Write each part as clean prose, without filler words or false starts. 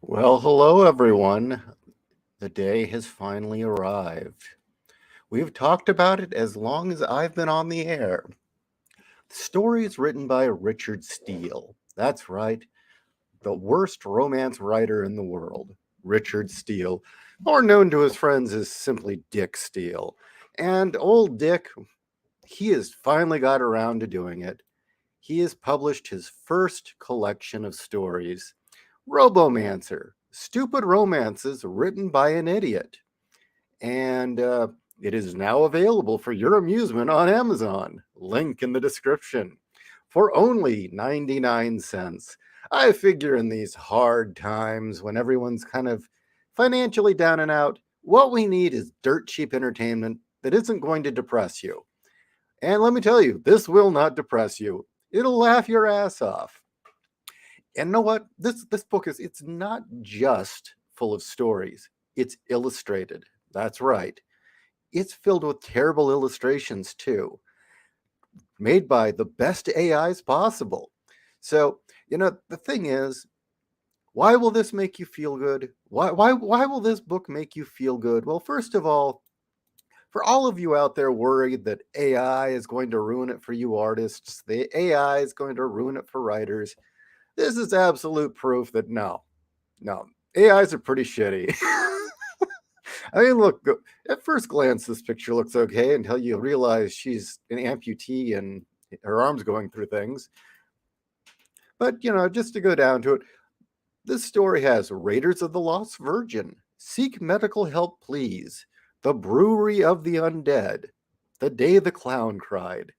Well, hello everyone. The day has finally arrived. We've talked about it as long as I've been on the air. The story is written by Richard Steele. That's right, the worst romance writer in the world, Richard Steele, or known to his friends as simply Dick Steele. And old Dick, he has finally got around to doing it. He has published his first collection of stories, Robomancer, Stupid Romances Written by an Idiot. And it is now available for your amusement on Amazon. Link in the description. For only 99 cents. I figure in these hard times when everyone's kind of financially down and out, what we need is dirt cheap entertainment that isn't going to depress you. And let me tell you, this will not depress you. It'll laugh your ass off. And know what? This book it's not just full of stories. It's illustrated. That's right. It's filled with terrible illustrations too, made by the best AIs possible. So, the thing is, why will this make you feel good? Why will this book make you feel good? Well, first of all, for all of you out there worried that AI is going to ruin it for you artists, the AI is going to ruin it for writers, this is absolute proof that no, AIs are pretty shitty. I mean, look, at first glance, this picture looks okay until you realize she's an amputee and her arm's going through things. But, just to go down to it, this story has Raiders of the Lost Virgin, Seek Medical Help Please, The Brewery of the Undead, The Day the Clown Cried,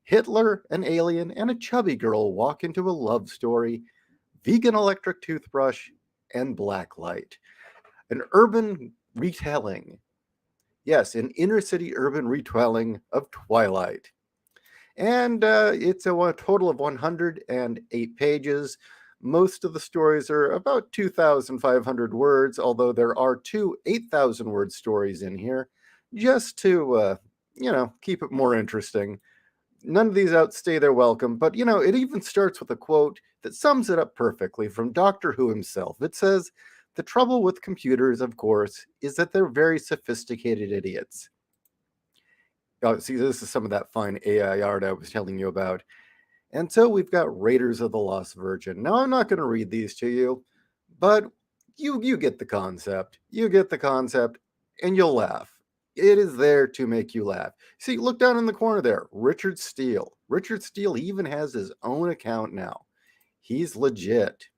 Hitler, an alien, and a chubby girl walk into a love story, Vegan Electric Toothbrush, and Blacklight. An urban retelling. Yes, an inner city urban retelling of Twilight. And it's a total of 108 pages. Most of the stories are about 2,500 words, although there are two 8,000 word stories in here, just to, keep it more interesting. None of these outstay their welcome, but it even starts with a quote that sums it up perfectly from Doctor Who himself. It says, "The trouble with computers, of course, is that they're very sophisticated idiots." Oh, see, this is some of that fine AI art I was telling you about. And so we've got Raiders of the Lost Virgin. Now, I'm not going to read these to you, but you get the concept. You get the concept, and you'll laugh. It is there to make you laugh. See, look down in the corner there. Richard Steele. Richard Steele even has his own account now. He's legit.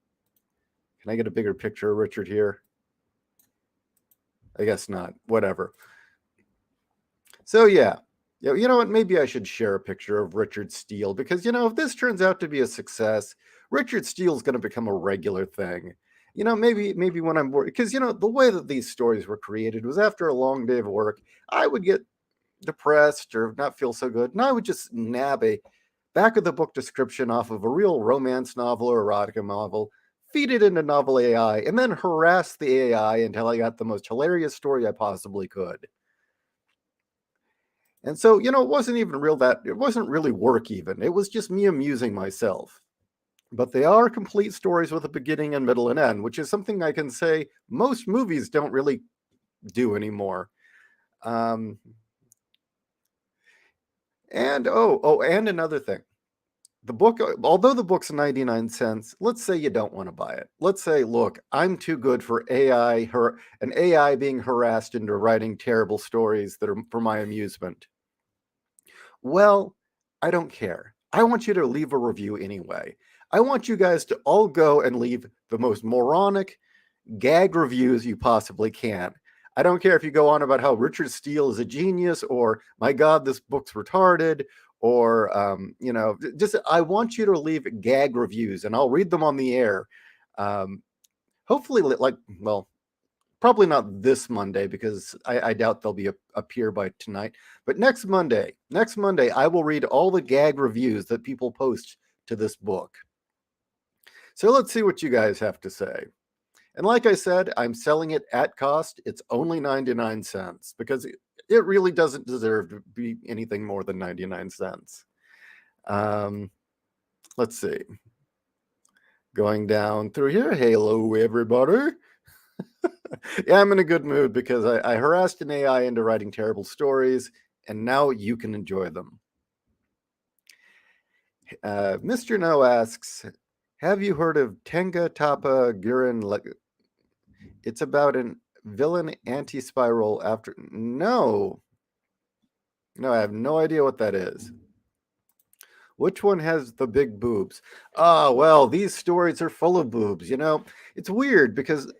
Can I get a bigger picture of Richard here? I guess not. Whatever. So, yeah. You know what? Maybe I should share a picture of Richard Steele because, if this turns out to be a success, Richard Steele is going to become a regular thing. Maybe when I'm working, because, the way that these stories were created was after a long day of work, I would get depressed or not feel so good, and I would just nab a back of the book description off of a real romance novel or erotica novel, feed it into Novel AI, and then harass the AI until I got the most hilarious story I possibly could. And so, it wasn't even it wasn't really work even. It was just me amusing myself. But they are complete stories with a beginning and middle and end, which is something I can say most movies don't really do anymore. And and another thing. The book, although the book's 99 cents, let's say you don't want to buy it. Let's say, look, I'm too good for an AI being harassed into writing terrible stories that are for my amusement. Well, I don't care. I want you to leave a review anyway. I want you guys to all go and leave the most moronic gag reviews you possibly can. I don't care if you go on about how Richard Steele is a genius or, my God, this book's retarded, or, just I want you to leave gag reviews and I'll read them on the air. Hopefully, probably not this Monday because I doubt they'll be up here by tonight. But next Monday, I will read all the gag reviews that people post to this book. So let's see what you guys have to say. And like I said, I'm selling it at cost. It's only 99 cents because it really doesn't deserve to be anything more than 99 cents. Let's see. Going down through here. Hello, everybody. Yeah, I'm in a good mood because I harassed an AI into writing terrible stories, and now you can enjoy them. Mr. No asks, have you heard of Tenga Tapa Guren? It's about an villain anti-spiral after... No, I have no idea what that is. Which one has the big boobs? Ah, well, these stories are full of boobs. It's weird because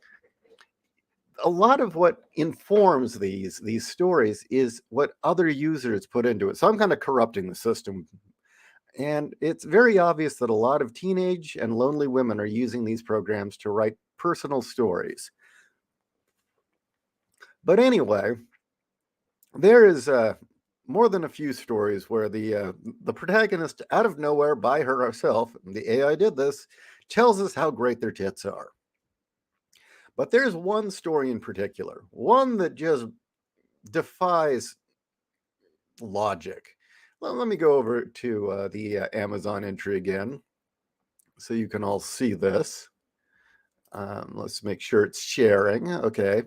a lot of what informs these stories is what other users put into it. So I'm kind of corrupting the system. And it's very obvious that a lot of teenage and lonely women are using these programs to write personal stories. But anyway, there is more than a few stories where the protagonist, out of nowhere by herself, the AI did this, tells us how great their tits are. But there's one story in particular, one that just defies logic. Let me go over to the Amazon entry again so you can all see this. Let's make sure it's sharing. Okay.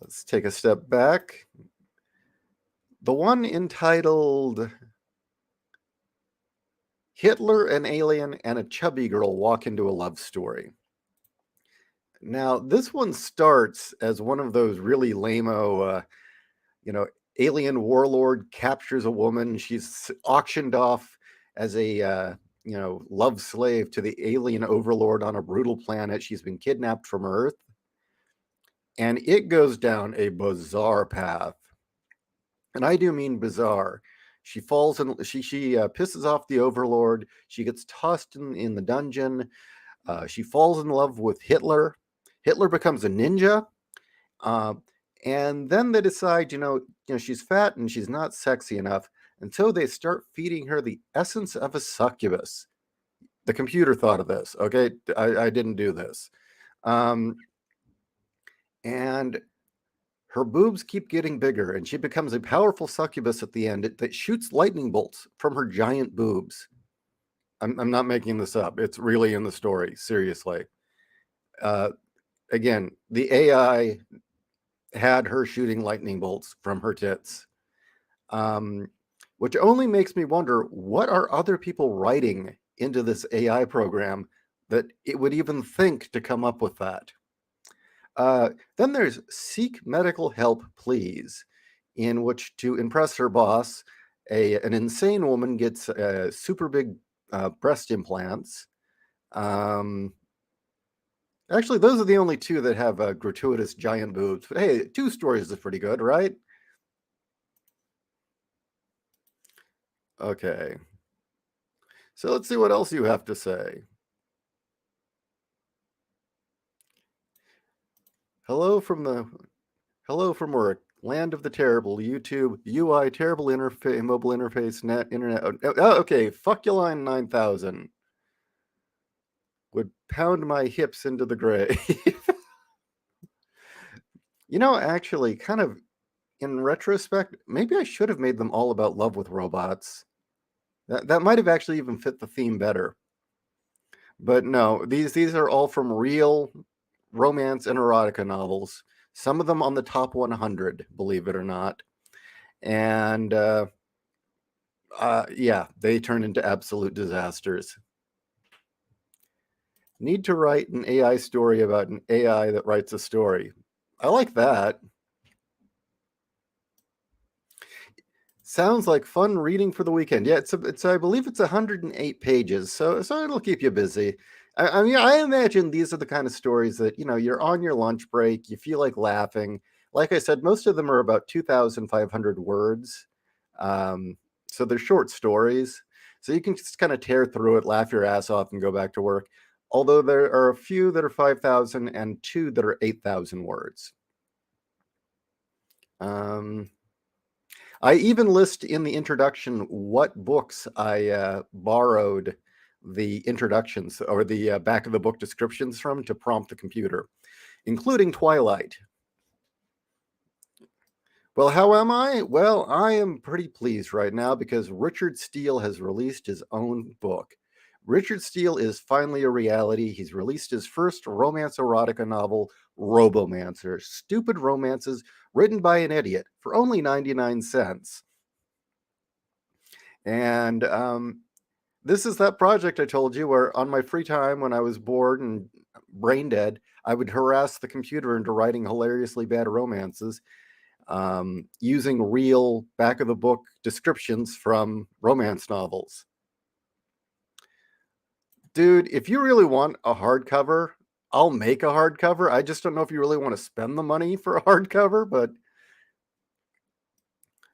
Let's take a step back. The one entitled Hitler, an Alien, and a Chubby Girl Walk into a Love Story. Now, this one starts as one of those really lame-o, alien warlord captures a woman. She's auctioned off as a, love slave to the alien overlord on a brutal planet. She's been kidnapped from Earth. And it goes down a bizarre path. And I do mean bizarre. She falls and she pisses off the overlord. She gets tossed in the dungeon. She falls in love with Hitler. Hitler becomes a ninja. And then they decide, she's fat and she's not sexy enough. And so they start feeding her the essence of a succubus. The computer thought of this. Okay, I didn't do this. And her boobs keep getting bigger, and she becomes a powerful succubus at the end that shoots lightning bolts from her giant boobs. I'm not making this up. It's really in the story, seriously. Again, the AI had her shooting lightning bolts from her tits, which only makes me wonder, what are other people writing into this AI program that it would even think to come up with that? Then there's Seek Medical Help, Please, in which, to impress her boss, an insane woman gets super big breast implants. Actually, those are the only two that have gratuitous giant boobs. But hey, 2 stories is pretty good, right? Okay. So let's see what else you have to say. Hello from work. Land of the terrible. YouTube UI terrible interface, mobile interface, net internet. Okay, fuck you line 9000. Would pound my hips into the grave. Actually, kind of in retrospect, maybe I should have made them all about love with robots. That might have actually even fit the theme better. But no, these are all from real romance and erotica novels. Some of them on the top 100, believe it or not. And yeah, they turn into absolute disasters. Need to write an AI story about an AI that writes a story. I like that. Sounds like fun reading for the weekend. Yeah, it's I believe it's 108 pages, so it'll keep you busy. I mean, I imagine these are the kind of stories that, you're on your lunch break, you feel like laughing. Like I said, most of them are about 2,500 words. So they're short stories. So you can just kind of tear through it, laugh your ass off, and go back to work. Although there are a few that are 5,000 and 2 that are 8,000 words. I even list in the introduction what books I borrowed the introductions or the back of the book descriptions from to prompt the computer, including Twilight. Well, how am I? Well, I am pretty pleased right now because Richard Steele has released his own book. Richard Steele is finally a reality. He's released his first romance erotica novel, Robomancer, Stupid Romances Written by an Idiot, for only 99 cents. And this is that project I told you where on my free time when I was bored and brain dead, I would harass the computer into writing hilariously bad romances using real back of the book descriptions from romance novels. Dude, if you really want a hardcover, I'll make a hardcover. I just don't know if you really want to spend the money for a hardcover, but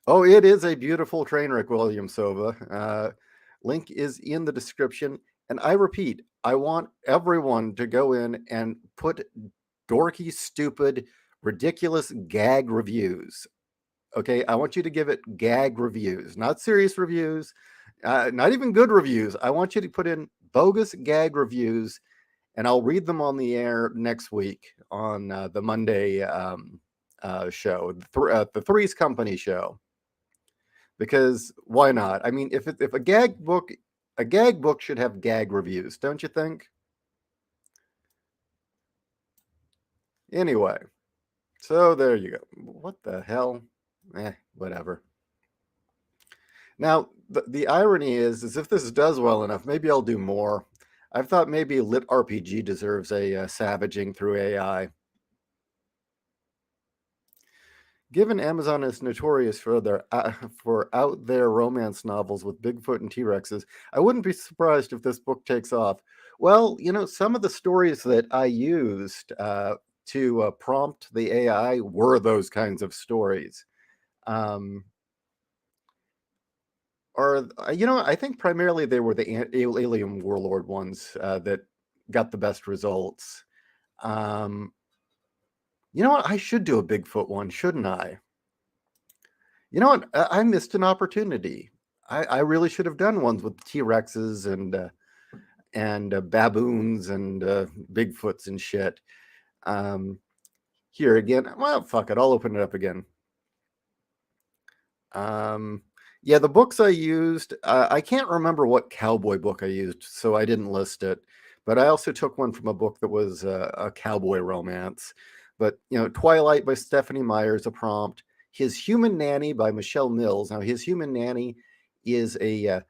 oh, it is a beautiful train wreck, William Sova. Link is in the description. And I repeat, I want everyone to go in and put dorky, stupid, ridiculous gag reviews. Okay, I want you to give it gag reviews, not serious reviews. Not even good reviews. I want you to put in bogus gag reviews, and I'll read them on the air next week on the Monday show, the Three's Company show. Because why not? I mean, if a gag book should have gag reviews, don't you think? Anyway, so there you go. What the hell? Whatever. Now, the irony is if this does well enough, maybe I'll do more. I've thought maybe Lit RPG deserves a savaging through AI. Given Amazon is notorious for their for out there romance novels with Bigfoot and T-Rexes, I wouldn't be surprised if this book takes off. Well, some of the stories that I used to prompt the AI were those kinds of stories. Um, or I think primarily they were the alien warlord ones that got the best results. Um, you know what? I should do a Bigfoot one, shouldn't I? You know what? I missed an opportunity. I really should have done ones with T-Rexes and baboons and Bigfoots and shit. Um, Here again. Well, fuck it. I'll open it up again. Yeah, the books I used, I can't remember what cowboy book I used, so I didn't list it. But I also took one from a book that was a cowboy romance. But, Twilight by Stephanie Meyer's a prompt. His Human Nanny by Michelle Mills. Now, His Human Nanny is a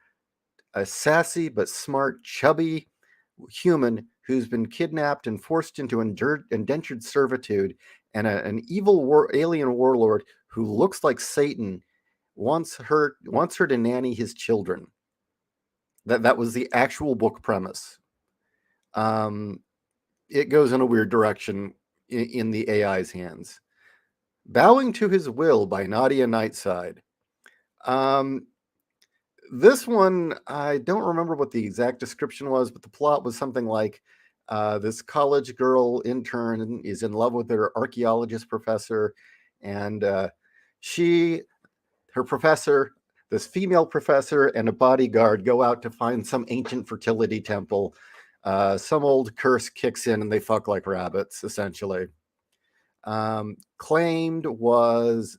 sassy but smart, chubby human who's been kidnapped and forced into indentured servitude, and an evil alien warlord who looks like Satan wants her to nanny his children. That was the actual book premise. It goes in a weird direction in the AI's hands. Bowing to His Will by Nadia Nightside. This one, I don't remember what the exact description was, but the plot was something like this college girl intern is in love with her archaeologist professor, and her professor, this female professor, and a bodyguard go out to find some ancient fertility temple. Some old curse kicks in and they fuck like rabbits, essentially. Claimed was,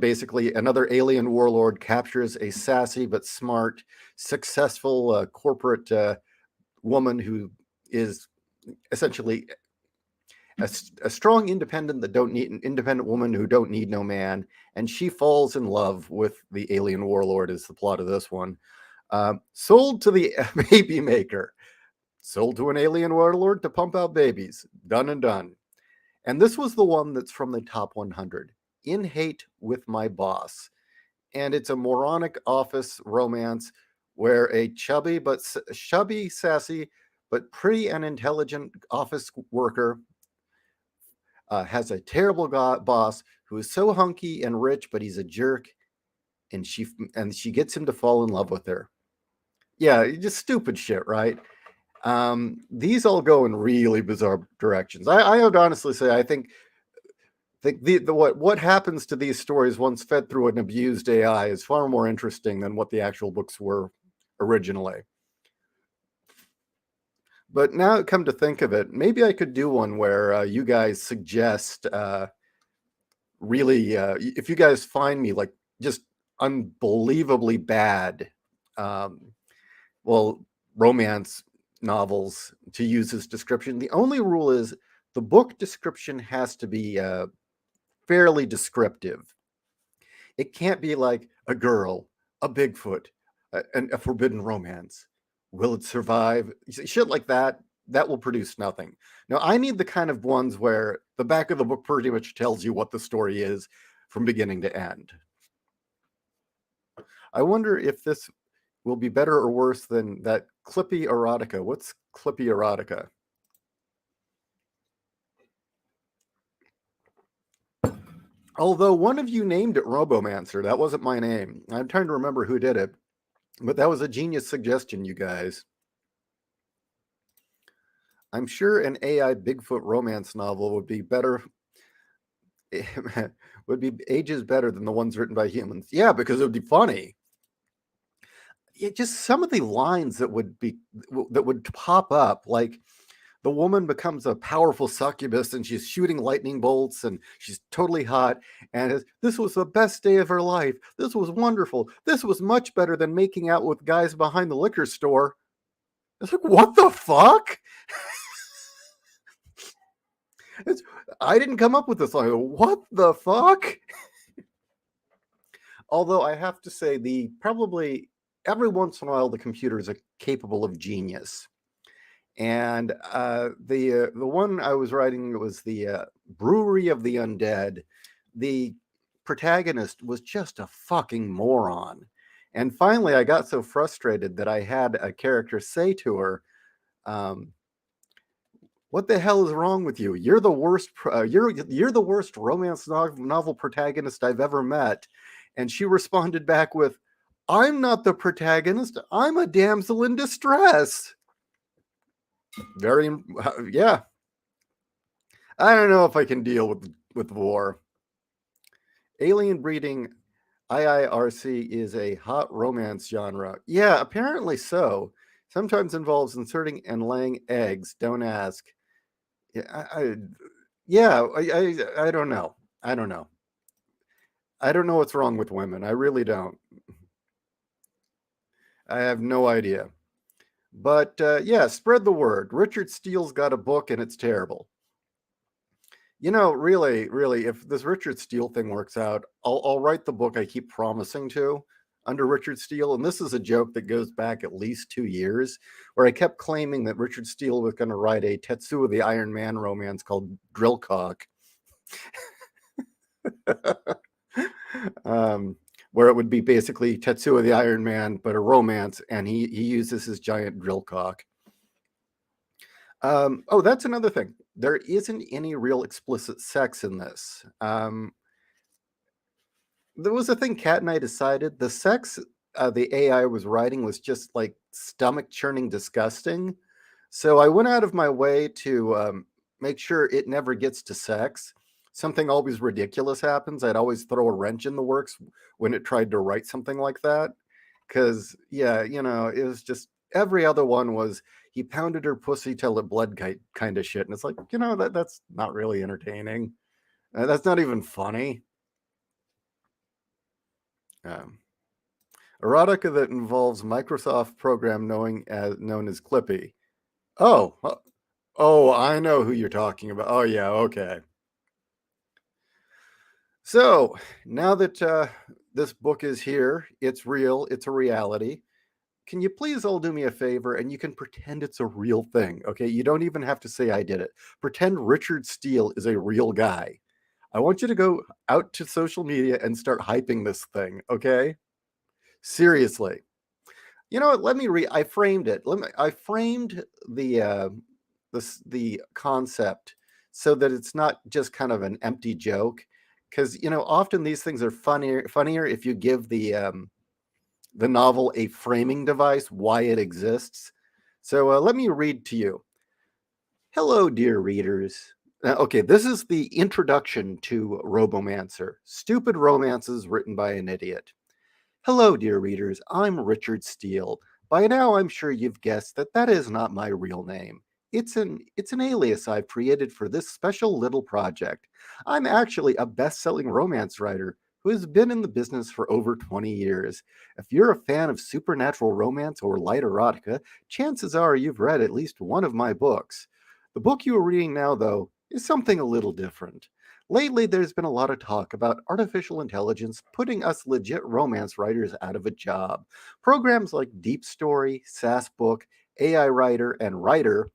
basically another alien warlord captures a sassy but smart, successful corporate woman who is essentially a strong independent woman who don't need no man, and she falls in love with the alien warlord. Is the plot of this one. Sold to the baby maker, sold to an alien warlord to pump out babies. Done and done. And this was the one that's from the top 100. In Hate with My Boss, and it's a moronic office romance where a chubby, sassy, but pretty and intelligent office worker has a terrible boss who is so hunky and rich, but he's a jerk, and she gets him to fall in love with her. Yeah, just stupid shit, right? These all go in really bizarre directions. I would honestly say I think what happens to these stories once fed through an abused AI is far more interesting than what the actual books were originally. But now, come to think of it, maybe I could do one where you guys suggest really, if you guys find me like just unbelievably bad, um, romance novels to use as description. The only rule is the book description has to be fairly descriptive. It can't be like a girl, a Bigfoot, and a forbidden romance. Will it survive? Shit like that. That will produce nothing. Now, I need the kind of ones where the back of the book pretty much tells you what the story is from beginning to end. I wonder if this will be better or worse than that Clippy Erotica. What's Clippy Erotica? Although one of you named it Robomancer, that wasn't my name. I'm trying to remember who did it, but that was a genius suggestion, you guys. I'm sure an AI Bigfoot romance novel would be better. would be ages better than the ones written by humans. Yeah, because it would be funny. Yeah, just some of the lines that would pop up, like the woman becomes a powerful succubus and she's shooting lightning bolts and she's totally hot and this was the best day of her life. This was wonderful. This was much better than making out with guys behind the liquor store. It's like, what the fuck? It's, I didn't come up with this line. What the fuck? Although I have to say, probably every once in a while the computers are capable of genius. And the one I was writing was the Brewery of the Undead. The protagonist was just a fucking moron. And finally, I got so frustrated that I had a character say to her, "What the hell is wrong with you? You're the worst. You're the worst romance novel protagonist I've ever met." And she responded back with, "I'm not the protagonist. I'm a damsel in distress." Very, yeah. I don't know if I can deal with war. Alien breeding IIRC is a hot romance genre. Yeah, apparently so. Sometimes involves inserting and laying eggs. Don't ask. Yeah, I don't know. I don't know. I don't know what's wrong with women. I really don't. I have no idea. But yeah, spread the word. Richard Steele's got a book and it's terrible. Really, really, if this Richard Steele thing works out, I'll write the book I keep promising to under Richard Steele. And this is a joke that goes back at least 2 years, where I kept claiming that Richard Steele was going to write a Tetsuo the Iron Man romance called Drillcock. Where it would be basically Tetsuo the Iron Man, but a romance, and he uses his giant drill cock. Oh, that's another thing. There isn't any real explicit sex in this. There was a thing Kat and I decided the sex the AI was writing was just like stomach churning disgusting. So I went out of my way to make sure it never gets to sex. Something always ridiculous happens. I'd always throw a wrench in the works when it tried to write something like that. Because, yeah, it was just every other one was he pounded her pussy till it bled kind of shit. And it's like, that's not really entertaining. That's not even funny. Um, Erotica that involves Microsoft program known as Clippy. Oh, I know who you're talking about. Oh, yeah, okay. So now that this book is here, it's real, it's a reality. Can you please all do me a favor and you can pretend it's a real thing, okay? You don't even have to say I did it. Pretend Richard Steele is a real guy. I want you to go out to social media and start hyping this thing, okay? Seriously. You know what? Let me I framed it. I framed the concept so that it's not just kind of an empty joke, because often these things are funnier if you give the novel a framing device why it exists. So let me read to you. Hello, dear readers. Okay, this is the introduction to Robomancer: Stupid Romances Written by an Idiot. Hello, dear readers. I'm Richard Steele. By now, I'm sure you've guessed that is not my real name. It's an alias I've created for this special little project. I'm actually a best-selling romance writer who has been in the business for over 20 years. If you're a fan of supernatural romance or light erotica, chances are you've read at least one of my books. The book you are reading now, though, is something a little different. Lately, there's been a lot of talk about artificial intelligence putting us legit romance writers out of a job. Programs like Deep Story, SassBook, AI Writer, and Writer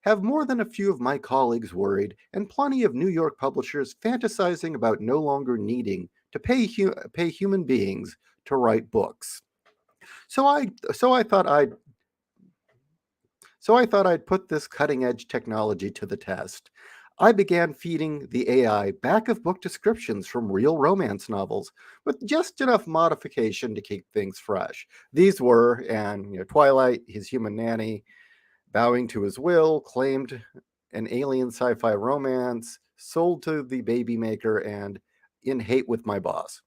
have more than a few of my colleagues worried, and plenty of New York publishers fantasizing about no longer needing to pay human beings to write books. So I so I thought I'd so I thought I'd put this cutting-edge technology to the test. I began feeding the AI back of book descriptions from real romance novels with just enough modification to keep things fresh. These were, Twilight, His Human Nanny, Bowing to His Will, claimed an alien sci-fi romance, sold to the baby maker, and in hate with my boss.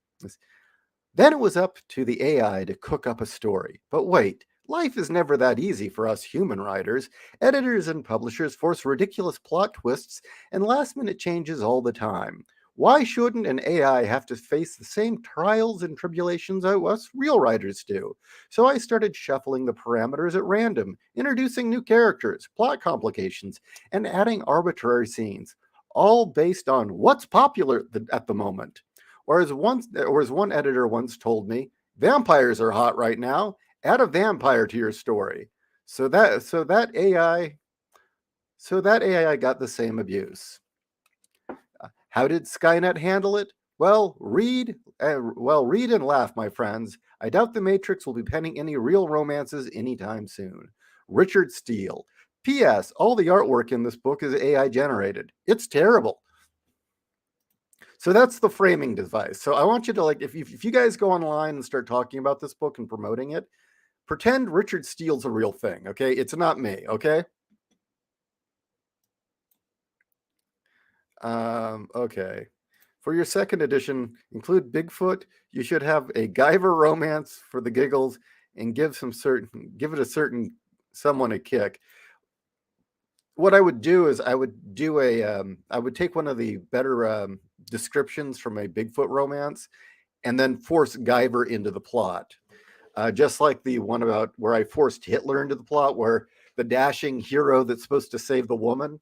Then it was up to the AI to cook up a story. But wait, life is never that easy for us human writers. Editors and publishers force ridiculous plot twists and last minute changes all the time. Why shouldn't an AI have to face the same trials and tribulations us real writers do? So I started shuffling the parameters at random, introducing new characters, plot complications, and adding arbitrary scenes, all based on what's popular at the moment. Or as one editor once told me, vampires are hot right now. Add a vampire to your story. So that AI got the same abuse. How did Skynet handle it? Read and laugh, my friends. I doubt the Matrix will be penning any real romances anytime soon. Richard Steele. P.S. All the artwork in this book is AI generated. It's terrible. So that's the framing device. So I want you to, like, if you guys go online and start talking about this book and promoting it, pretend Richard Steele's a real thing, okay? It's not me, okay? Okay. For your second edition, include Bigfoot. You should have a Guyver romance for the giggles and give it a certain someone a kick. What I would do is I would take one of the better descriptions from a Bigfoot romance and then force Guyver into the plot. Just like the one about where I forced Hitler into the plot, where the dashing hero that's supposed to save the woman,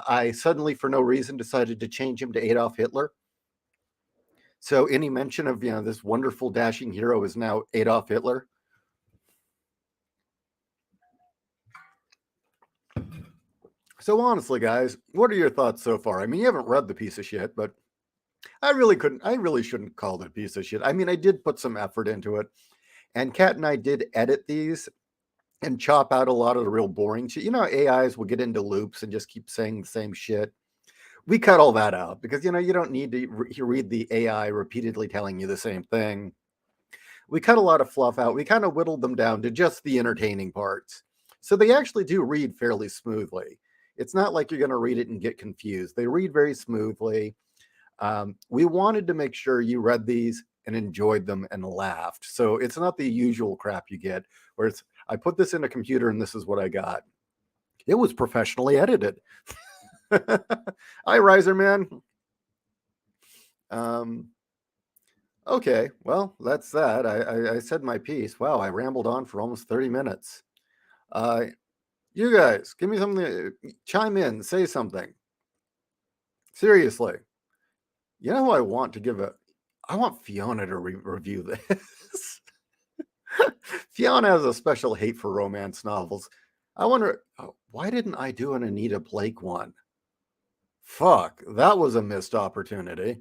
I suddenly, for no reason, decided to change him to Adolf Hitler. So any mention of this wonderful dashing hero is now Adolf Hitler. So honestly, guys, what are your thoughts so far? I mean, you haven't read the piece of shit, but I really shouldn't call it a piece of shit. I mean, I did put some effort into it. And Kat and I did edit these and chop out a lot of the real boring shit. AIs will get into loops and just keep saying the same shit. We cut all that out because, you don't need to read the AI repeatedly telling you the same thing. We cut a lot of fluff out. We kind of whittled them down to just the entertaining parts. So they actually do read fairly smoothly. It's not like you're going to read it and get confused. They read very smoothly. We wanted to make sure you read these and enjoyed them and laughed. So it's not the usual crap you get where it's, I put this in a computer and this is what I got. It was professionally edited. Hi, Riser Man. Okay, well, that's that. I said my piece. Wow, I rambled on for almost 30 minutes. You guys, give me something. Chime in, say something. Seriously. You know who I want to I want Fiona to review this. Fiona has a special hate for romance novels. I wonder, why didn't I do an Anita Blake one? Fuck, that was a missed opportunity.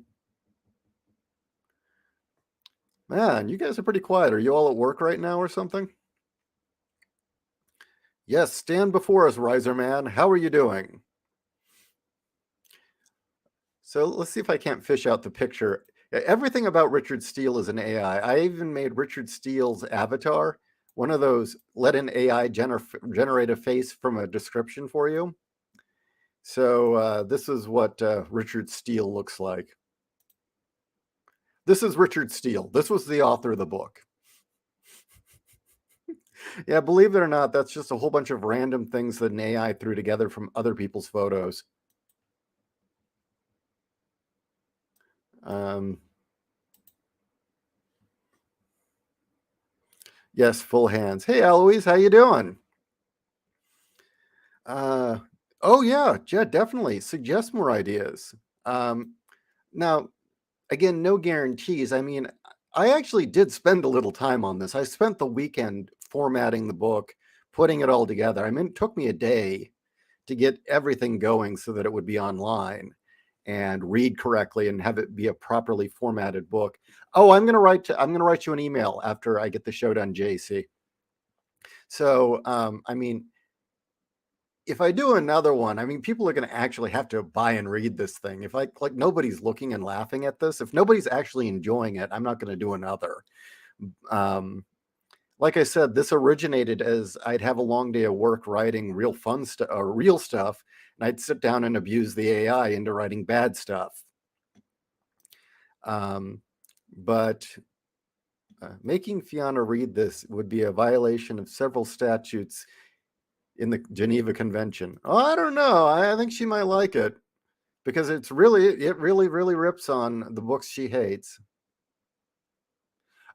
Man, you guys are pretty quiet. Are you all at work right now or something? Yes, stand before us, Riser Man. How are you doing? So let's see if I can't fish out the picture. Everything about Richard Steele is an AI. I even made Richard Steele's avatar, one of those let an AI generate a face from a description for you. So this is what Richard Steele looks like. This is Richard Steele. This was the author of the book. Yeah, believe it or not, that's just a whole bunch of random things that an AI threw together from other people's photos. Yes, full hands. Hey, Eloise, how you doing? Oh yeah, definitely. Suggest more ideas. Now, again, no guarantees. I mean, I actually did spend a little time on this. I spent the weekend formatting the book, putting it all together. I mean, it took me a day to get everything going so that it would be online and read correctly and have it be a properly formatted book. Oh, I'm gonna write you an email after I get the show done, JC. So, I mean, if I do another one, I mean, people are going to actually have to buy and read this thing. If like nobody's looking and laughing at this, if nobody's actually enjoying it, I'm not going to do another. like I said, this originated as I'd have a long day of work writing real fun stuff or real stuff, and I'd sit down and abuse the AI into writing bad stuff. Um, but making Fiona read this would be a violation of several statutes in the Geneva Convention. Oh, I don't know. I think she might like it because it really rips on the books she hates.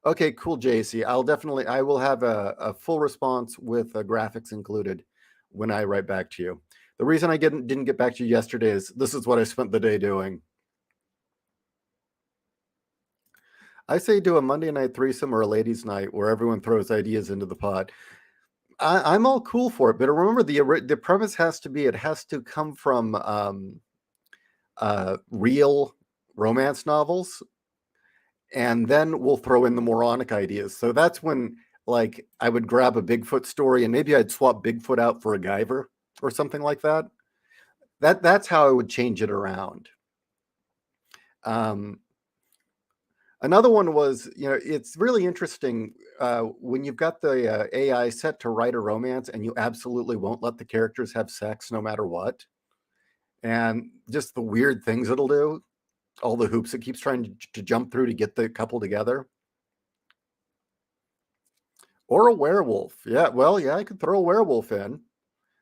Okay, cool, JC. I will have a full response with graphics included when I write back to you. The reason I didn't get back to you yesterday is this is what I spent the day doing. I say do a Monday night threesome or a ladies' night where everyone throws ideas into the pot. I'm all cool for it, but remember the premise has to be it has to come from real romance novels, and then we'll throw in the moronic ideas. So that's when, like, I would grab a Bigfoot story and maybe I'd swap Bigfoot out for a Guyver or something like that. That's how I would change it around. Um, Another one was, it's really interesting when you've got the AI set to write a romance and you absolutely won't let the characters have sex no matter what. And just the weird things it'll do, all the hoops it keeps trying to jump through to get the couple together. Or a werewolf. Yeah, well, yeah, I could throw a werewolf in.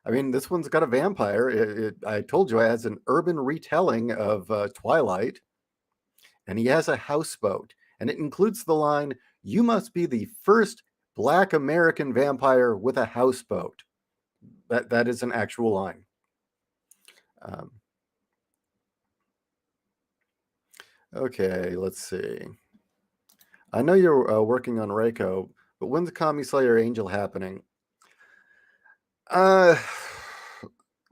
I mean, this one's got a vampire. I told you it has an urban retelling of Twilight, and he has a houseboat, and it includes the line, "You must be the first Black American vampire with a houseboat." That is an actual line. Um, okay, let's see. I know you're working on Reiko, but when's the Kami Slayer Angel happening? Uh,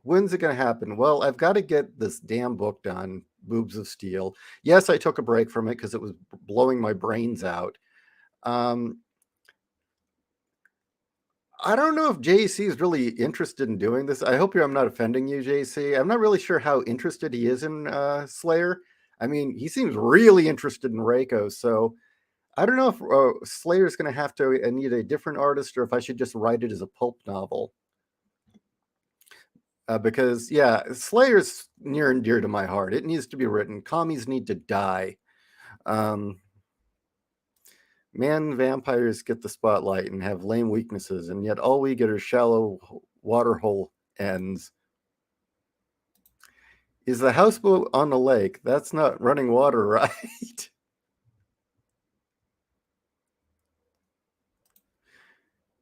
when's it going to happen? Well, I've got to get this damn book done, Boobs of Steel. Yes, I took a break from it because it was blowing my brains out. Um, I don't know if JC is really interested in doing this. I hope I'm not offending you, JC. I'm not really sure how interested he is in Slayer. I mean, he seems really interested in Reiko, so I don't know if Slayer's going to have to need a different artist or if I should just write it as a pulp novel. Because, yeah, Slayer's near and dear to my heart. It needs to be written. Commies need to die. Um, Man, vampires get the spotlight and have lame weaknesses, and yet all we get are shallow waterhole ends. Is the houseboat on the lake? That's not running water, right?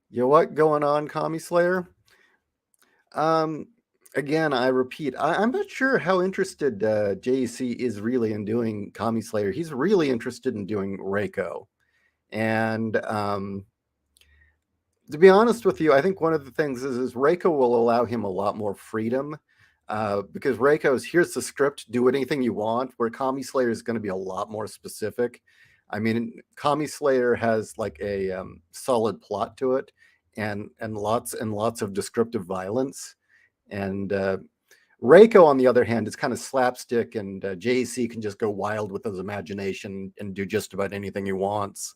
You know what going on, Commie Slayer? Um, Again, I repeat, I'm not sure how interested JC is really in doing Commie Slayer. He's really interested in doing Reiko. And to be honest with you, I think one of the things is Reiko will allow him a lot more freedom because Reiko's here's the script, do anything you want, where Kami Slayer is going to be a lot more specific. I mean, Kami Slayer has like a solid plot to it, and lots of descriptive violence. And Reiko, on the other hand, is kind of slapstick, and JC can just go wild with his imagination and do just about anything he wants.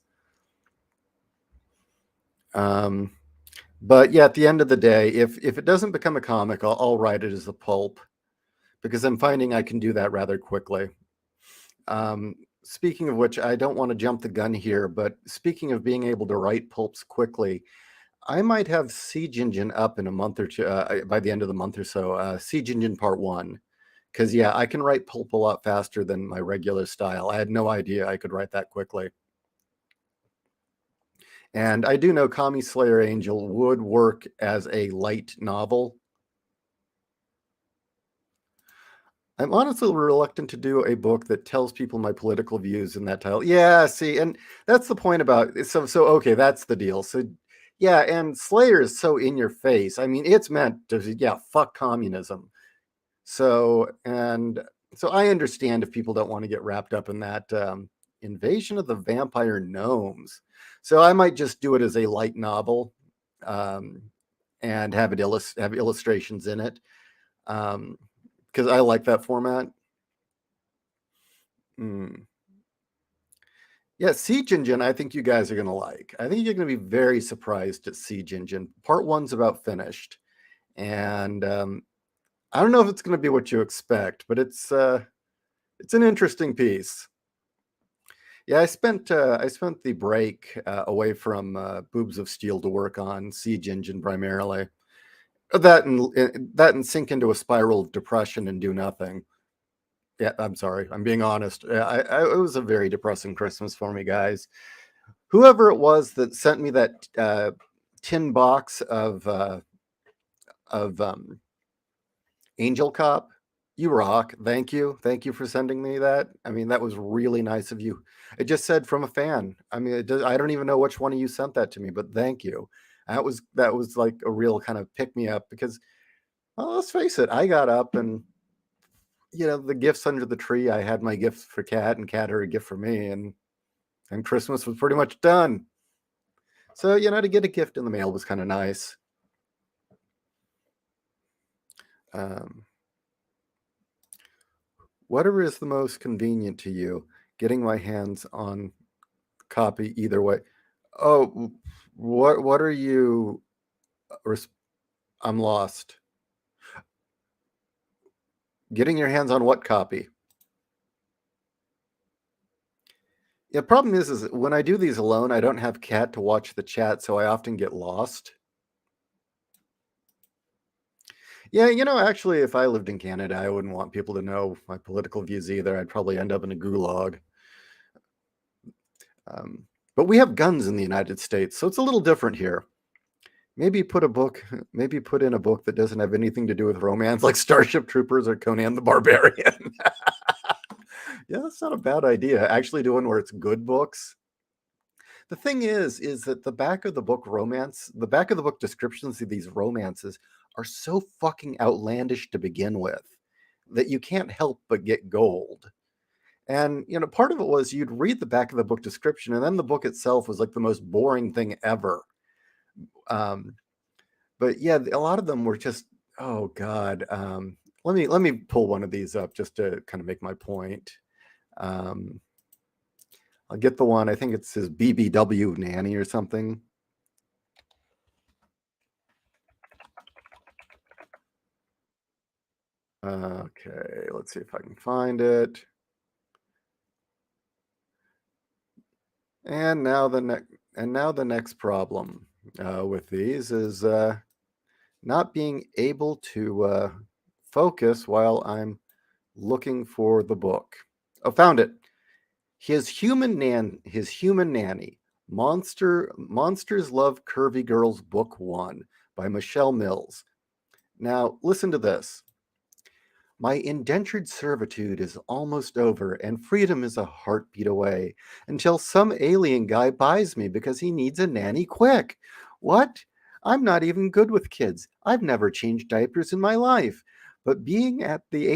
Um, But yeah, at the end of the day, if it doesn't become a comic, I'll write it as a pulp because I'm finding I can do that rather quickly. Speaking of which, I don't want to jump the gun here, but speaking of being able to write pulps quickly, I might have Siege Engine up in a month or two, by the end of the month or so, Siege Engine Part 1. Because, yeah, I can write pulp a lot faster than my regular style. I had no idea I could write that quickly. And I do know Kami Slayer Angel would work as a light novel. I'm honestly reluctant to do a book that tells people my political views in that title. Yeah, see, and that's the point about it. So okay, that's the deal. So yeah, and Slayer is so in your face. I mean, it's meant to, yeah, fuck communism. So I understand if people don't want to get wrapped up in that invasion of the vampire gnomes. So I might just do it as a light novel, um, and have it have illustrations in it, because I like that format. Mm. Yeah, Siege Engine, I think you guys are gonna like. I think you're gonna be very surprised at Siege Engine. Part one's about finished, and I don't know if it's gonna be what you expect, but it's an interesting piece. Yeah, I spent the break away from Boobs of Steel to work on Siege Engine primarily. That and sink into a spiral of depression and do nothing. Yeah, I'm sorry. I'm being honest. It was a very depressing Christmas for me, guys. Whoever it was that sent me that tin box of Angel Cop, you rock. Thank you for sending me that. I mean, that was really nice of you. It just said from a fan. I mean, I don't even know which one of you sent that to me, but thank you. That was like a real kind of pick me up because, well, let's face it, I got up and the gifts under the tree. I had my gift for Kat, and Kat had a gift for me, and Christmas was pretty much done. So to get a gift in the mail was kind of nice. Um, whatever is the most convenient to you, getting my hands on copy either way. Oh, what are you? I'm lost. Getting your hands on what copy? Yeah, problem is when I do these alone, I don't have Kat to watch the chat, so I often get lost. Yeah, actually, if I lived in Canada, I wouldn't want people to know my political views either. I'd probably end up in a gulag. Um, but we have guns in the United States, so it's a little different here. Maybe maybe put in a book that doesn't have anything to do with romance, like Starship Troopers or Conan the Barbarian. Yeah, that's not a bad idea. Actually, doing where it's good books. The thing is that the back of the book descriptions of these romances are so fucking outlandish to begin with that you can't help but get gold. And part of it was you'd read the back of the book description, and then the book itself was like the most boring thing ever. Um, but yeah, a lot of them were just, oh god. Let me pull one of these up just to kind of make my point. Um, I'll get the one. I think it says BBW nanny or something. Okay, let's see if I can find it. And now the next problem with these is not being able to focus while I'm looking for the book. Oh, found it. His human nanny. Monsters Love Curvy Girls Book 1 by Michelle Mills. Now, listen to this. My indentured servitude is almost over, and freedom is a heartbeat away, until some alien guy buys me because he needs a nanny quick. What? I'm not even good with kids. I've never changed diapers in my life. Being at the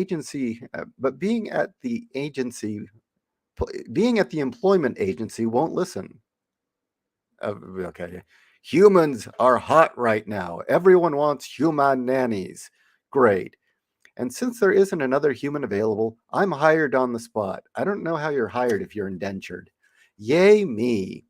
employment agency won't listen. Okay. Humans are hot right now. Everyone wants human nannies. Great. And since there isn't another human available, I'm hired on the spot. I don't know how you're hired if you're indentured. Yay me.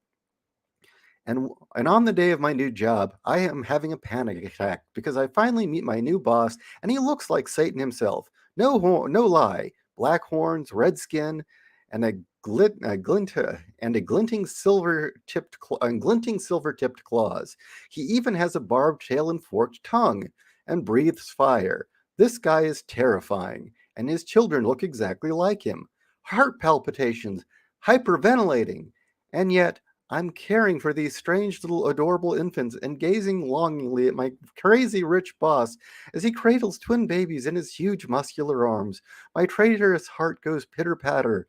And on the day of my new job, I am having a panic attack because I finally meet my new boss and he looks like Satan himself. No lie. Black horns, red skin, and glinting silver tipped claws. He even has a barbed tail and forked tongue and breathes fire. This guy is terrifying, and his children look exactly like him. Heart palpitations, hyperventilating, and yet I'm caring for these strange little adorable infants and gazing longingly at my crazy rich boss as he cradles twin babies in his huge muscular arms. My traitorous heart goes pitter patter,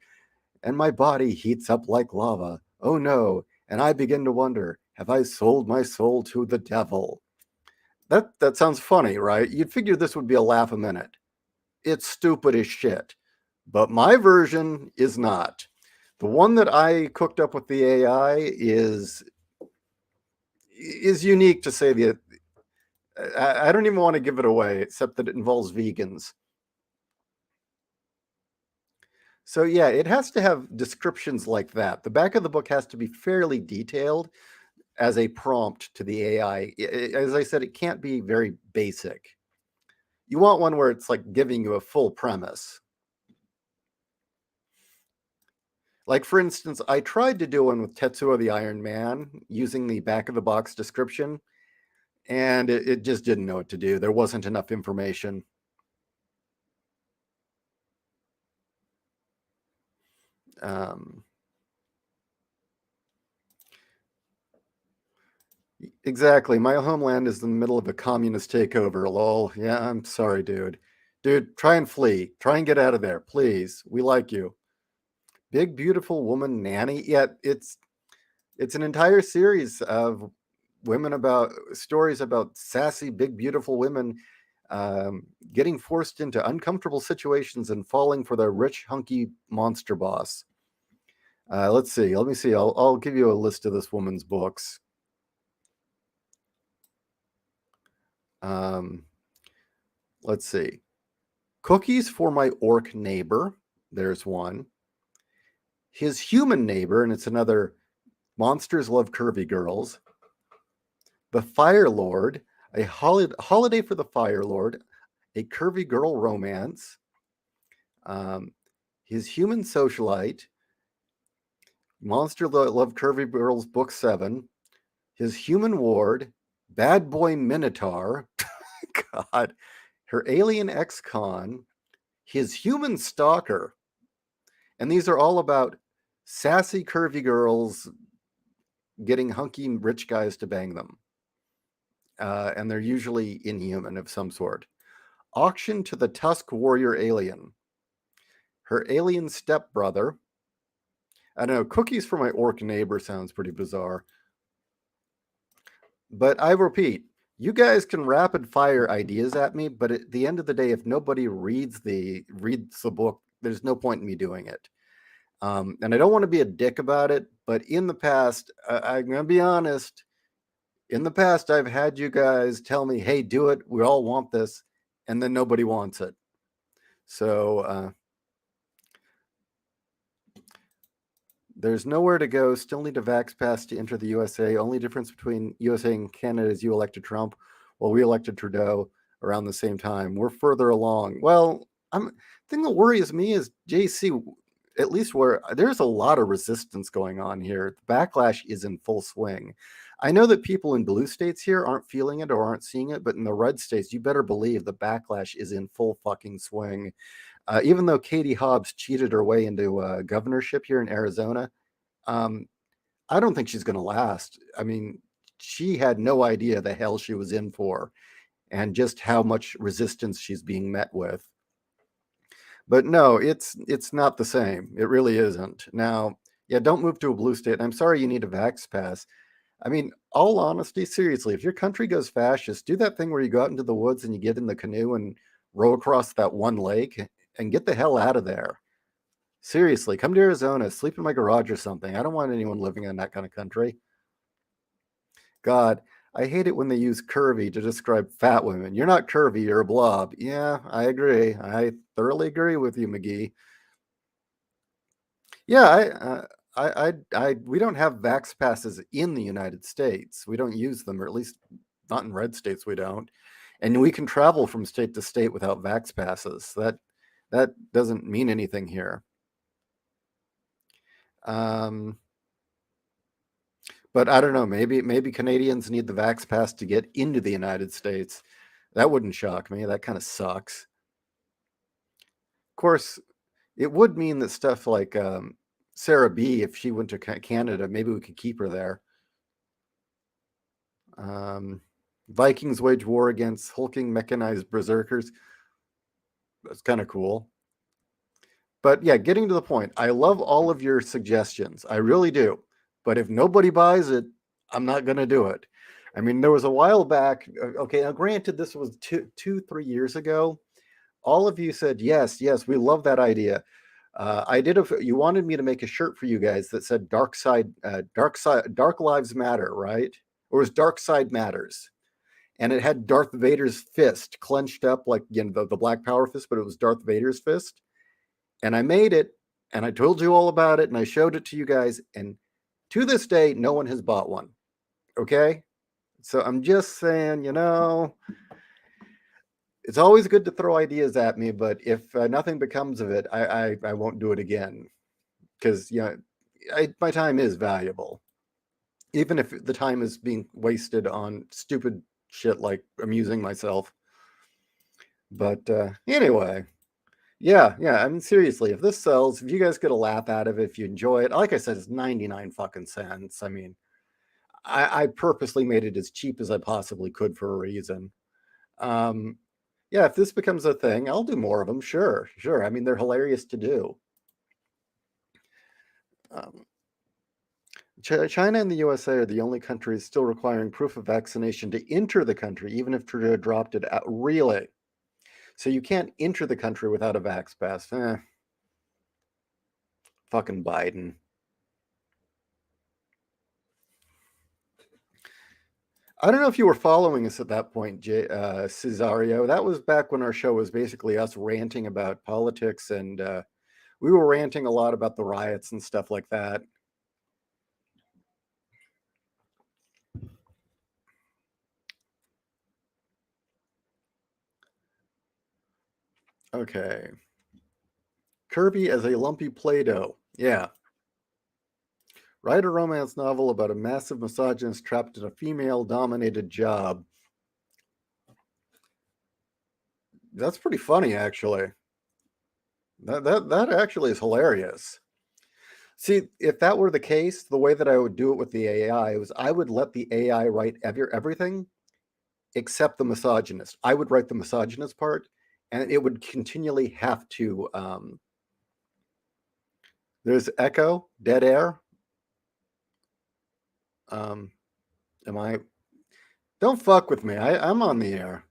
and my body heats up like lava. Oh no, and I begin to wonder, have I sold my soul to the devil? That sounds funny, right? You'd figure this would be a laugh a minute. It's stupid as shit. But my version is not. The one that I cooked up with the AI is unique to say the I don't even want to give it away except that it involves vegans. So yeah, it has to have descriptions like that. The back of the book has to be fairly detailed as a prompt to the AI. As I said, it can't be very basic. You want one where it's like giving you a full premise. Like, for instance, I tried to do one with Tetsuo the Iron Man using the back of the box description, and it just didn't know what to do. There wasn't enough information. Um, exactly. My homeland is in the middle of a communist takeover. Lol. Yeah, I'm sorry, dude. Dude, try and flee. Try and get out of there, please. We like you. Big beautiful woman nanny. Yeah, it's an entire series of women about stories about sassy, big, beautiful women getting forced into uncomfortable situations and falling for their rich, hunky monster boss. Let's see. Let me see. I'll give you a list of this woman's books. Um, let's see. Cookies for My Orc Neighbor. There's one. His Human Neighbor, and it's another Monsters Love Curvy Girls. The Fire Lord, a holiday for the Fire Lord, a curvy girl romance. Um, his Human Socialite, Monster Love Curvy Girls Book 7, his Human Ward, Bad Boy Minotaur, God, her Alien Ex-Con, his Human Stalker, and these are all about sassy curvy girls getting hunky rich guys to bang them. And they're usually inhuman of some sort. Auction to the Tusk Warrior Alien. Her alien stepbrother. I don't know, Cookies for My Orc Neighbor sounds pretty bizarre. But I repeat, you guys can rapid fire ideas at me, but at the end of the day, if nobody reads the book, there's no point in me doing it. And I don't want to be a dick about it, but in the past, I'm going to be honest. In the past, I've had you guys tell me, hey, do it. We all want this. And then nobody wants it. So there's nowhere to go. Still need a vax pass to enter the USA. Only difference between USA and Canada is you elected Trump, while we elected Trudeau around the same time. We're further along. Well, the thing that worries me is JC, at least where there's a lot of resistance going on here. The backlash is in full swing. I know that people in blue states here aren't feeling it or aren't seeing it, but in the red states, you better believe the backlash is in full fucking swing. Even though Katie Hobbs cheated her way into governorship here in Arizona, um, I don't think she's going to last. I mean, she had no idea the hell she was in for and just how much resistance she's being met with. But no, it's not the same. It really isn't. Now, yeah, don't move to a blue state. I'm sorry you need a vax pass. I mean, all honesty, seriously, if your country goes fascist, do that thing where you go out into the woods and you get in the canoe and row across that one lake and get the hell out of there. Seriously, come to Arizona, sleep in my garage or something. I don't want anyone living in that kind of country. God, I hate it when they use curvy to describe fat women. You're not curvy, you're a blob. Yeah, I agree. I thoroughly agree with you, McGee. Yeah, we don't have vax passes in the United States. We don't use them, or at least not in red states. We don't, and we can travel from state to state without vax passes. That doesn't mean anything here. But I don't know. Maybe Canadians need the vax pass to get into the United States. That wouldn't shock me. That kind of sucks. Of course, it would mean that stuff like Sarah B, if she went to Canada, maybe we could keep her there. Vikings wage war against hulking mechanized berserkers. That's kind of cool. But yeah, getting to the point, I love all of your suggestions. I really do. But if nobody buys it, I'm not going to do it. I mean, there was a while back. Okay, now granted, this was 3 years ago. All of you said yes, yes, we love that idea. I did. You wanted me to make a shirt for you guys that said "Dark Side, Dark Lives Matter," right? Or it was "Dark Side Matters," and it had Darth Vader's fist clenched up like the Black Power fist, but it was Darth Vader's fist. And I made it, And I told you all about it and I showed it to you guys. And to this day, no one has bought one. Okay. So I'm just saying, it's always good to throw ideas at me, but if nothing becomes of it, I won't do it again because, my time is valuable, even if the time is being wasted on stupid shit like amusing myself. But anyway, yeah. I mean, seriously, if this sells, if you guys get a laugh out of it, if you enjoy it, like I said, it's 99 fucking cents. I mean, I purposely made it as cheap as I possibly could for a reason. Um, yeah, if this becomes a thing, I'll do more of them. Sure. I mean, they're hilarious to do. Um, China and the USA are the only countries still requiring proof of vaccination to enter the country, even if Trudeau dropped it out. Really? So you can't enter the country without a vax pass. Fucking Biden. I don't know if you were following us at that point, Cesario. That was back when our show was basically us ranting about politics, and we were ranting a lot about the riots and stuff like that. Okay. Kirby as a lumpy Play-Doh. Yeah. Write a romance novel about a massive misogynist trapped in a female-dominated job. That's pretty funny, actually. That actually is hilarious. See, if that were the case, the way that I would do it with the AI was I would let the AI write everything except the misogynist. I would write the misogynist part, and it would continually have to. There's echo, dead air. Am I? Don't fuck with me. I'm on the air.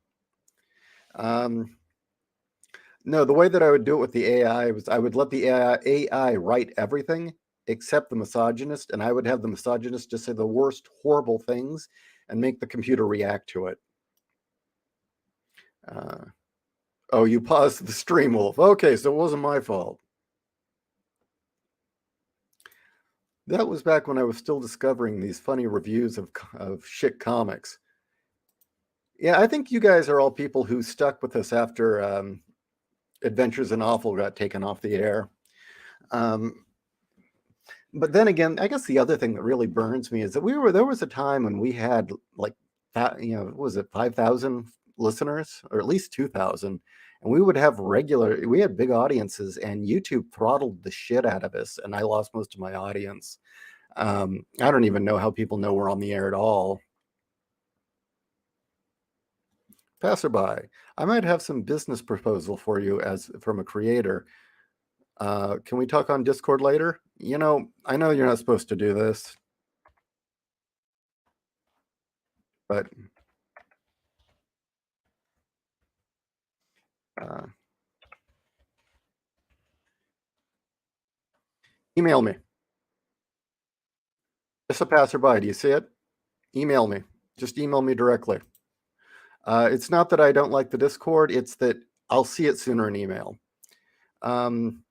No, the way that I would do it with the AI was I would let the AI write everything except the misogynist, and I would have the misogynist just say the worst horrible things and make the computer react to it. Oh, you paused the stream, Wolf. Okay, so it wasn't my fault. That was back when I was still discovering these funny reviews of shit comics. Yeah, I think you guys are all people who stuck with us after Adventures in Awful got taken off the air. But then again, I guess the other thing that really burns me is that there was a time when we had like that, what was it, 5,000 listeners or at least 2,000, and we had big audiences, and YouTube throttled the shit out of us, and I lost most of my audience. I don't even know how people know we're on the air at all. Passerby, I might have some business proposal for you as from a creator. Can we talk on Discord later? I know you're not supposed to do this, but uh, email me. Just a passerby. Do you see it? Email me. Just email me directly. It's not that I don't like the Discord. It's that I'll see it sooner in email. And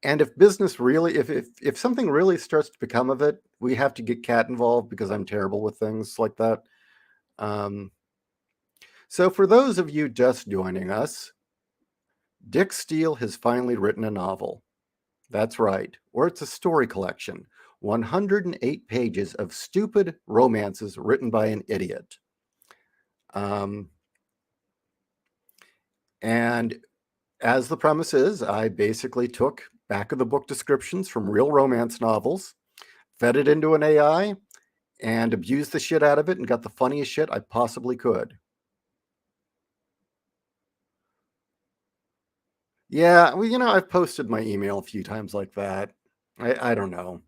if business really, if something really starts to become of it, we have to get Kat involved because I'm terrible with things like that. So for those of you just joining us, Dick Steele has finally written a novel. That's right. Or it's a story collection. 108 pages of stupid romances written by an idiot. And as the premise is, I basically took back of the book descriptions from real romance novels, fed it into an AI, and abused the shit out of it and got the funniest shit I possibly could. Yeah, well, I've posted my email a few times like that. I don't know.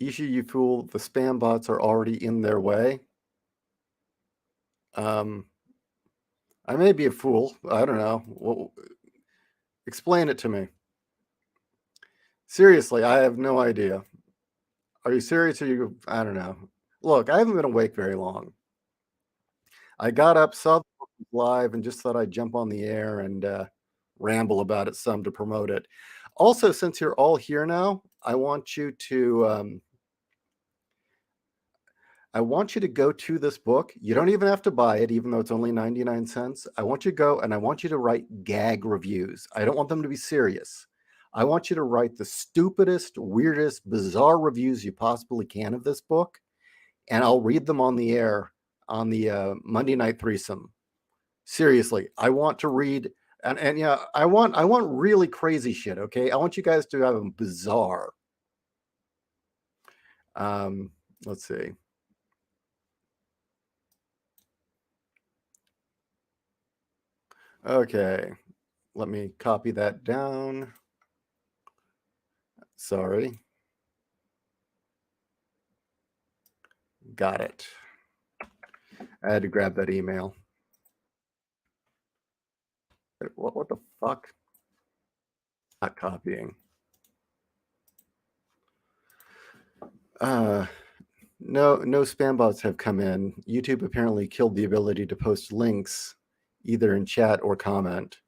Ishi, you fool, the spam bots are already in their way. I may be a fool. I don't know. Well, explain it to me. Seriously, I have no idea. Are you serious? Or you? I don't know. Look, I haven't been awake very long. I got up, saw the book live and just thought I'd jump on the air and ramble about it some to promote it. Also, since you're all here now, I want you to go to this book. You don't even have to buy it, even though it's only 99 cents. I want you to go and I want you to write gag reviews. I don't want them to be serious. I want you to write the stupidest, weirdest, bizarre reviews you possibly can of this book, and I'll read them on the air on the Monday Night Threesome. Seriously, I want to read and yeah, I want really crazy shit. Okay, I want you guys to have a bizarre. Let's see. Okay, let me copy that down. Sorry. Got it. I had to grab that email. What the fuck? Not copying. No spam bots have come in. YouTube apparently killed the ability to post links either in chat or comment.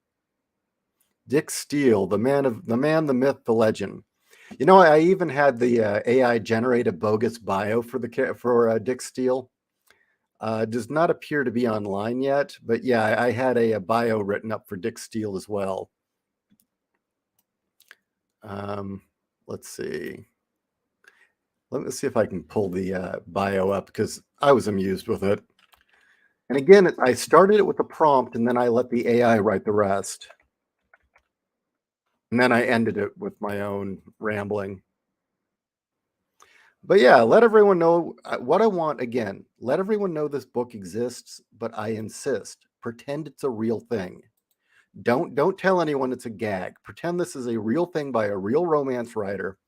Dick Steele, the man, the myth, the legend. You know, I even had the AI generate a bogus bio for Dick Steele. Does not appear to be online yet, but yeah, I had a bio written up for Dick Steele as well. Let's see. Let me see if I can pull the bio up because I was amused with it. And again, I started it with a prompt and then I let the AI write the rest. And then I ended it with my own rambling. But yeah, let everyone know what I want again. Let everyone know this book exists, but I insist, pretend it's a real thing. Don't tell anyone it's a gag. Pretend this is a real thing by a real romance writer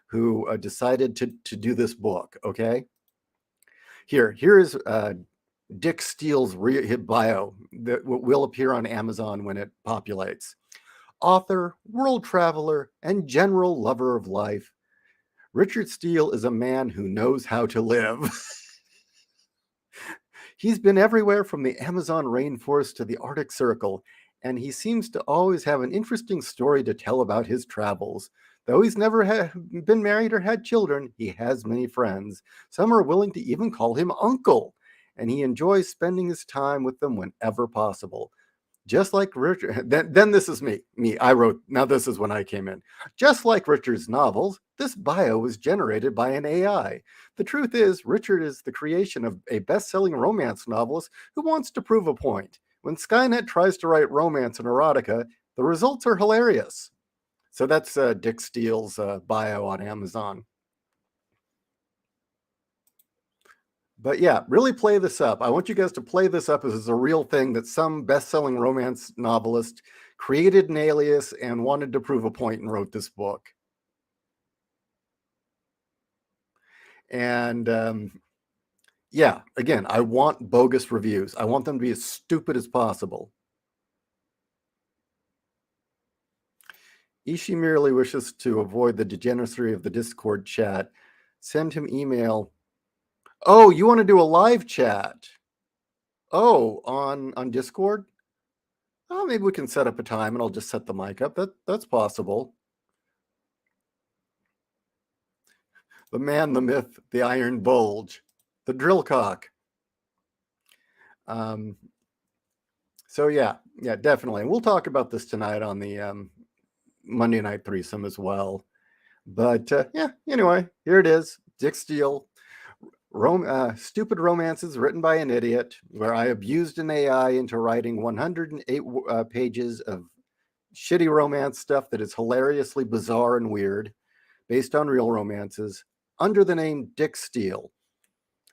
who decided to do this book, okay? Here is Dick Steele's bio that will appear on Amazon when it populates. Author, world traveler, and general lover of life, Richard Steele is a man who knows how to live. He's been everywhere from the Amazon rainforest to the Arctic Circle, and he seems to always have an interesting story to tell about his travels. Though he's never been married or had children, he has many friends. Some are willing to even call him uncle, and he enjoys spending his time with them whenever possible. Just like Richard, then this is me. I wrote, now this is when I came in. Just like Richard's novels, this bio was generated by an AI. The truth is, Richard is the creation of a best-selling romance novelist who wants to prove a point. When Skynet tries to write romance and erotica, the results are hilarious. So that's Dick Steele's bio on Amazon. But yeah, really play this up. I want you guys to play this up as a real thing that some best-selling romance novelist created an alias and wanted to prove a point and wrote this book. And yeah, again, I want bogus reviews. I want them to be as stupid as possible. Ishii merely wishes to avoid the degeneracy of the Discord chat. Send him email. Oh, you want to do a live chat? Oh, on Discord? Oh, maybe we can set up a time and I'll just set the mic up. That's possible. The man, the myth, the iron bulge, the drill cock. So yeah, definitely. And we'll talk about this tonight on the Monday Night Threesome as well. But yeah, anyway, here it is. Dick Steele, Stupid Romances Written by an Idiot, where I abused an AI into writing 108 pages of shitty romance stuff that is hilariously bizarre and weird, based on real romances, under the name Dick Steele.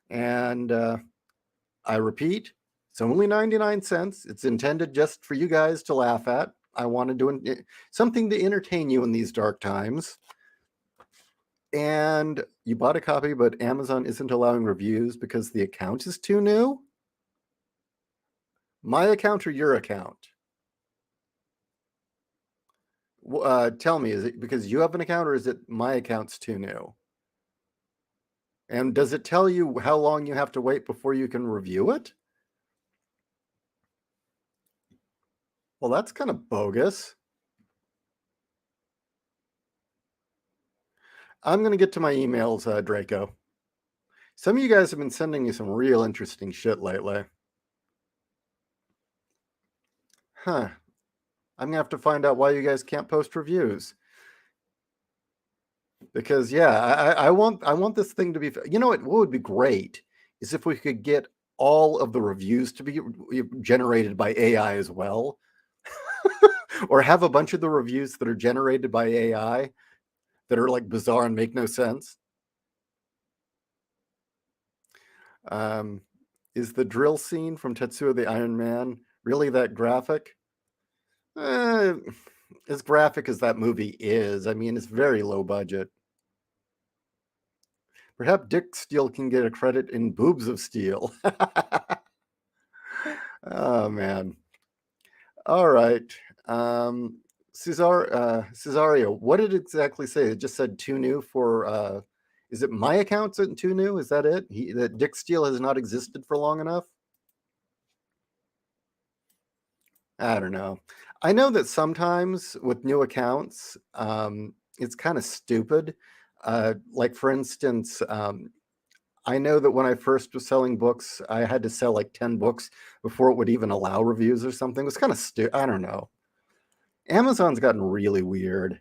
And I repeat, it's only 99 cents. It's intended just for you guys to laugh at. I wanted to something to entertain you in these dark times. And you bought a copy, but Amazon isn't allowing reviews because the account is too new? My account or your account? Tell me, is it because you have an account or is it my account's too new? And does it tell you how long you have to wait before you can review it? Well, that's kind of bogus. I'm going to get to my emails, Draco. Some of you guys have been sending me some real interesting shit lately. Huh. I'm going to have to find out why you guys can't post reviews. Because yeah, I want this thing to be. You know what would be great is if we could get all of the reviews to be generated by AI as well, or have a bunch of the reviews that are generated by AI that are like bizarre and make no sense. Um, is the drill scene from Tetsuo the Iron Man really that graphic? Eh, as graphic as that movie is, I mean, it's very low budget. Perhaps Dick Steele can get a credit in Boobs of Steel. Oh man. All right. Cesario, what did it exactly say? It just said too new for is it my account's too new? Is that it? That Dick Steele has not existed for long enough? I don't know. I know that sometimes with new accounts, it's kind of stupid. Like for instance, I know that when I first was selling books, I had to sell like 10 books before it would even allow reviews or something. It was kind of stupid. I don't know. Amazon's gotten really weird.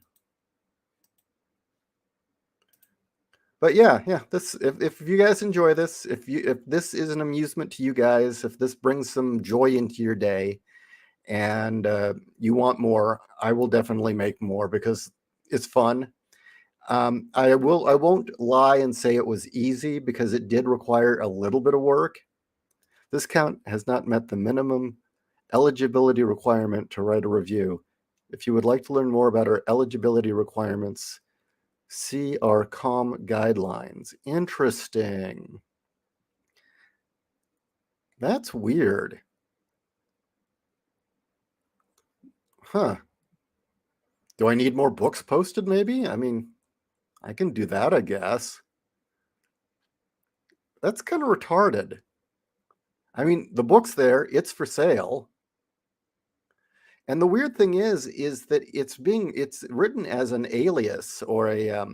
But yeah. This if you guys enjoy this, if this is an amusement to you guys, if this brings some joy into your day, and you want more, I will definitely make more because it's fun. I won't lie and say it was easy because it did require a little bit of work. This count has not met the minimum eligibility requirement to write a review. If you would like to learn more about our eligibility requirements, see our COM guidelines. Interesting. That's weird. Huh. Do I need more books posted, maybe? I mean, I can do that, I guess. That's kind of retarded. I mean, the book's there, it's for sale. And the weird thing is that it's written as an alias or a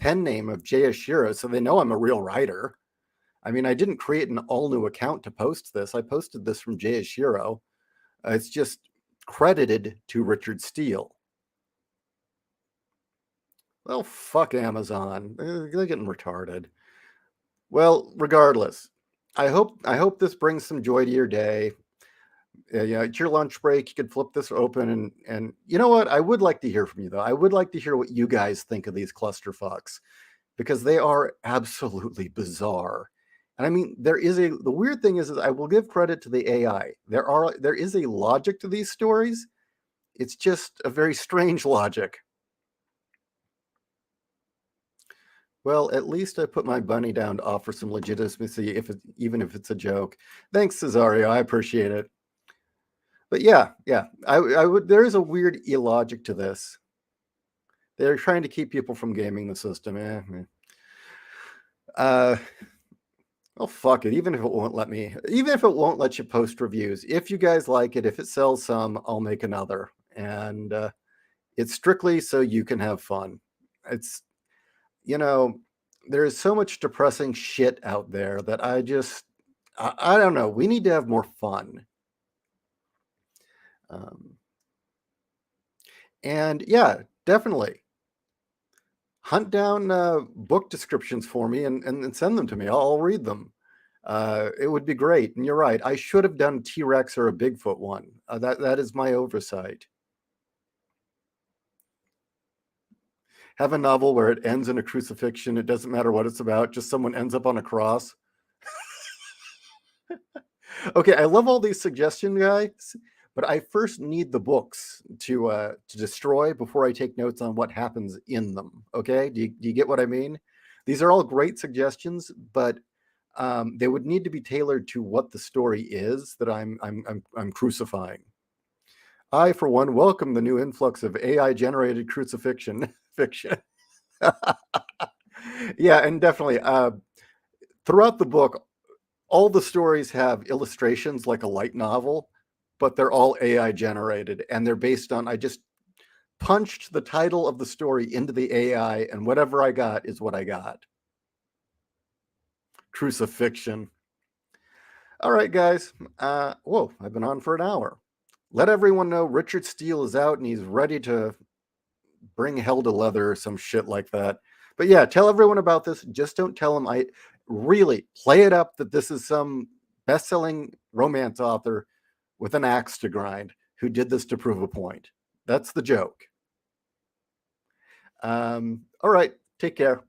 pen name of J.Ishiro, so they know I'm a real writer. I mean, I didn't create an all new account to post this. I posted this from J.Ishiro. It's just credited to Richard Steele. Well, fuck Amazon. They're getting retarded. Well, regardless, I hope this brings some joy to your day. Yeah, it's your lunch break. You could flip this open and you know what? I would like to hear from you though. I would like to hear what you guys think of these clusterfucks because they are absolutely bizarre. And I mean, the weird thing is I will give credit to the AI. There is a logic to these stories. It's just a very strange logic. Well, at least I put my bunny down to offer some legitimacy, even if it's a joke. Thanks, Cesario. I appreciate it. But yeah, I would. There is a weird illogic to this. They're trying to keep people from gaming the system. Uh, well, fuck it. Even if it won't let you post reviews, if you guys like it, if it sells some, I'll make another. And it's strictly so you can have fun. It's, you know, there is so much depressing shit out there that I don't know. We need to have more fun. Um, and yeah, definitely hunt down book descriptions for me and send them to me. I'll read them. It would be great. And you're right. I should have done T Rex or a Bigfoot one. That is my oversight. Have a novel where it ends in a crucifixion. It doesn't matter what it's about. Just someone ends up on a cross. Okay, I love all these suggestion guys, but I first need the books to destroy before I take notes on what happens in them. Okay, do you get what I mean? These are all great suggestions, but they would need to be tailored to what the story is that I'm crucifying. I, for one, welcome the new influx of AI generated crucifixion fiction. Yeah, and definitely throughout the book, all the stories have illustrations like a light novel, but they're all AI generated, and they're based on, I just punched the title of the story into the AI, and whatever I got is what I got. Crucifixion. All right, guys. Whoa, I've been on for an hour. Let everyone know Richard Steele is out and he's ready to bring hell to leather or some shit like that. But yeah, tell everyone about this. Just don't tell them. I really play it up that this is some best-selling romance author with an axe to grind who did this to prove a point. That's the joke. All right, take care.